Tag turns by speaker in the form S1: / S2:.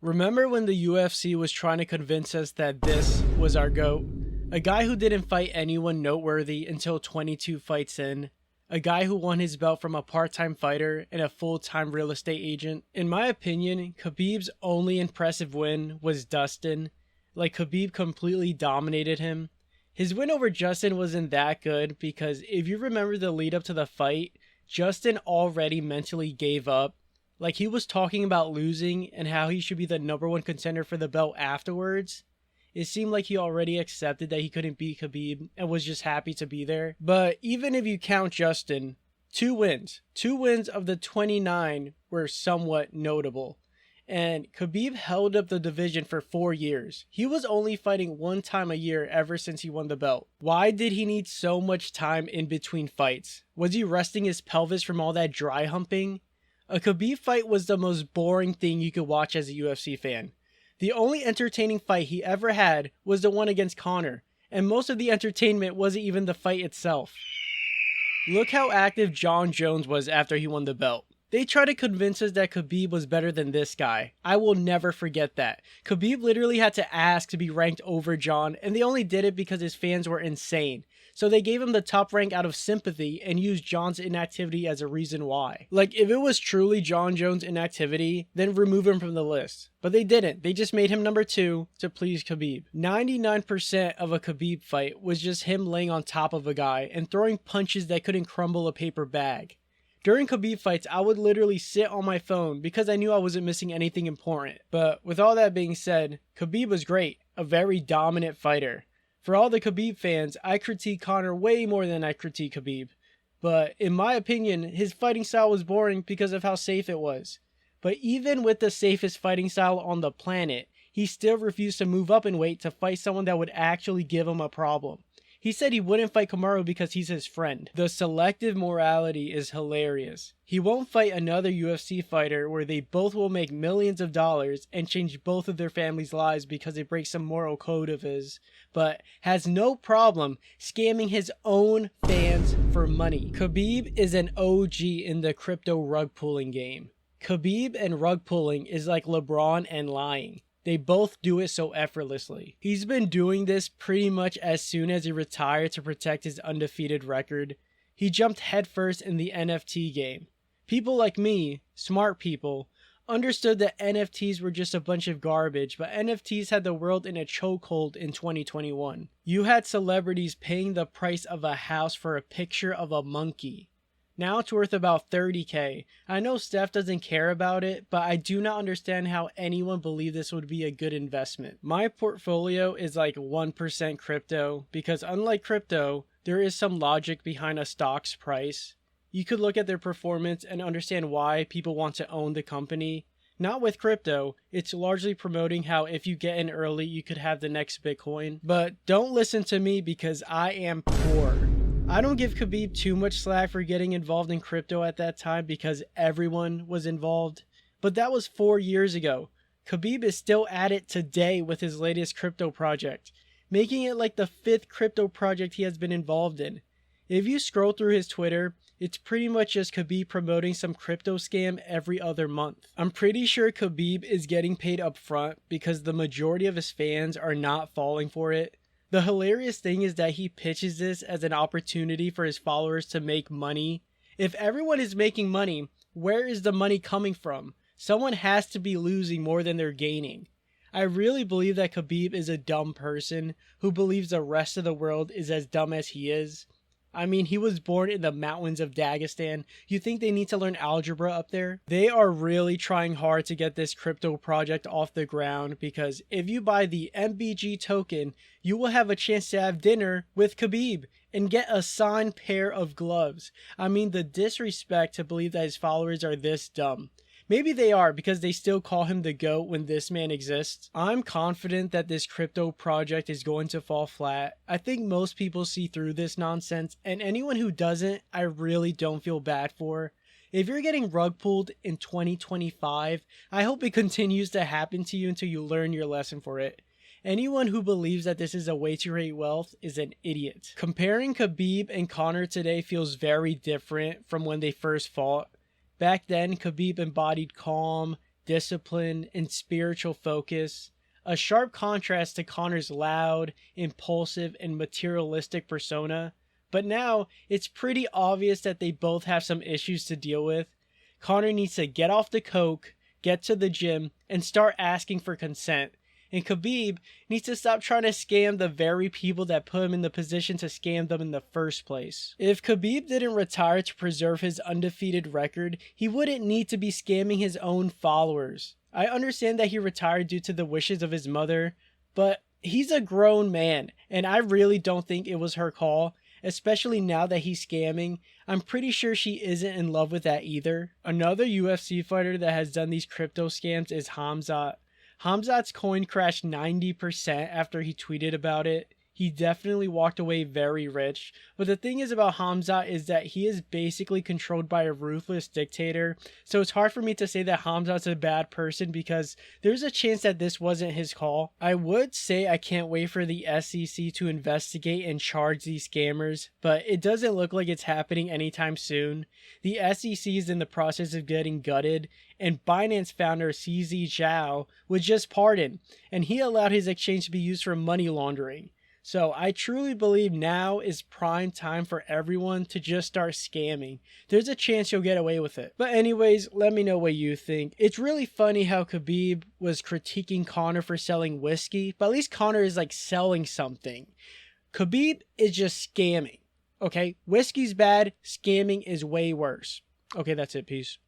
S1: Remember when the UFC was trying to convince us that this was our GOAT? A guy who didn't fight anyone noteworthy until 22 fights in. A guy who won his belt from a part-time fighter and a full-time real estate agent. In my opinion, Khabib's only impressive win was Dustin. Like, Khabib completely dominated him. His win over Justin wasn't that good because if you remember the lead up to the fight, Justin already mentally gave up. Like, he was talking about losing and how he should be the #1 contender for the belt afterwards. It seemed like he already accepted that he couldn't beat Khabib and was just happy to be there. But even if you count Justin, 2 wins of the 29 were somewhat notable. And Khabib held up the division for 4 years. He was only fighting 1 time a year ever since he won the belt. Why did he need so much time in between fights? Was he resting his pelvis from all that dry humping? A Khabib fight was the most boring thing you could watch as a UFC fan. The only entertaining fight he ever had was the one against Conor, and most of the entertainment wasn't even the fight itself. Look how active Jon Jones was after he won the belt. They tried to convince us that Khabib was better than this guy. I will never forget that. Khabib literally had to ask to be ranked over Jon, and they only did it because his fans were insane. So they gave him the top rank out of sympathy and used Jon's inactivity as a reason why. Like, if it was truly Jon Jones' inactivity, then remove him from the list. But they didn't. They just made him #2 to please Khabib. 99% of a Khabib fight was just him laying on top of a guy and throwing punches that couldn't crumble a paper bag. During Khabib fights, I would literally sit on my phone because I knew I wasn't missing anything important. But with all that being said, Khabib was great, a very dominant fighter. For all the Khabib fans, I critique Conor way more than I critique Khabib. But in my opinion, his fighting style was boring because of how safe it was. But even with the safest fighting style on the planet, he still refused to move up in weight to fight someone that would actually give him a problem. He said he wouldn't fight Kamaru because he's his friend. The selective morality is hilarious. He won't fight another UFC fighter where they both will make millions of dollars and change both of their families' lives because it breaks some moral code of his, but has no problem scamming his own fans for money. Khabib is an OG in the crypto rug pulling game. Khabib and rug pulling is like LeBron and lying. They both do it so effortlessly. He's been doing this pretty much as soon as he retired to protect his undefeated record. He jumped headfirst in the NFT game. People like me, smart people, understood that NFTs were just a bunch of garbage, but NFTs had the world in a chokehold in 2021. You had celebrities paying the price of a house for a picture of a monkey. Now it's worth about 30K. I know Steph doesn't care about it, but I do not understand how anyone believed this would be a good investment. My portfolio is like 1% crypto because unlike crypto, there is some logic behind a stock's price. You could look at their performance and understand why people want to own the company. Not with crypto, it's largely promoting how if you get in early, you could have the next Bitcoin. But don't listen to me because I am poor. I don't give Khabib too much slack for getting involved in crypto at that time because everyone was involved. But that was 4 years ago. Khabib is still at it today with his latest crypto project, making it like the 5th crypto project he has been involved in. If you scroll through his Twitter, it's pretty much just Khabib promoting some crypto scam every other month. I'm pretty sure Khabib is getting paid up front because the majority of his fans are not falling for it. The hilarious thing is that he pitches this as an opportunity for his followers to make money. If everyone is making money, where is the money coming from? Someone has to be losing more than they're gaining. I really believe that Khabib is a dumb person who believes the rest of the world is as dumb as he is. I mean, he was born in the mountains of Dagestan. You think they need to learn algebra up there? They are really trying hard to get this crypto project off the ground because if you buy the MBG token, you will have a chance to have dinner with Khabib and get a signed pair of gloves. I mean, the disrespect to believe that his followers are this dumb. Maybe they are because they still call him the GOAT when this man exists. I'm confident that this crypto project is going to fall flat. I think most people see through this nonsense, and anyone who doesn't, I really don't feel bad for. If you're getting rug pulled in 2025, I hope it continues to happen to you until you learn your lesson for it. Anyone who believes that this is a way to create wealth is an idiot. Comparing Khabib and Conor today feels very different from when they first fought. Back then, Khabib embodied calm, discipline, and spiritual focus, a sharp contrast to Conor's loud, impulsive, and materialistic persona. But now, it's pretty obvious that they both have some issues to deal with. Conor needs to get off the coke, get to the gym, and start asking for consent. And Khabib needs to stop trying to scam the very people that put him in the position to scam them in the first place. If Khabib didn't retire to preserve his undefeated record, he wouldn't need to be scamming his own followers. I understand that he retired due to the wishes of his mother, but he's a grown man, and I really don't think it was her call, especially now that he's scamming. I'm pretty sure she isn't in love with that either. Another UFC fighter that has done these crypto scams is Khamzat. Khamzat's coin crashed 90% after he tweeted about it. He definitely walked away very rich. But the thing is about Khamzat is that he is basically controlled by a ruthless dictator. So it's hard for me to say that Khamzat's a bad person because there's a chance that this wasn't his call. I would say I can't wait for the SEC to investigate and charge these scammers, but it doesn't look like it's happening anytime soon. The SEC is in the process of getting gutted, and Binance founder CZ Zhao was just pardoned, and he allowed his exchange to be used for money laundering. So I truly believe now is prime time for everyone to just start scamming. There's a chance you'll get away with it. But anyways, let me know what you think. It's really funny how Khabib was critiquing Conor for selling whiskey, but at least Conor is like selling something. Khabib is just scamming. Okay, whiskey's bad, scamming is way worse. Okay, that's it. Peace.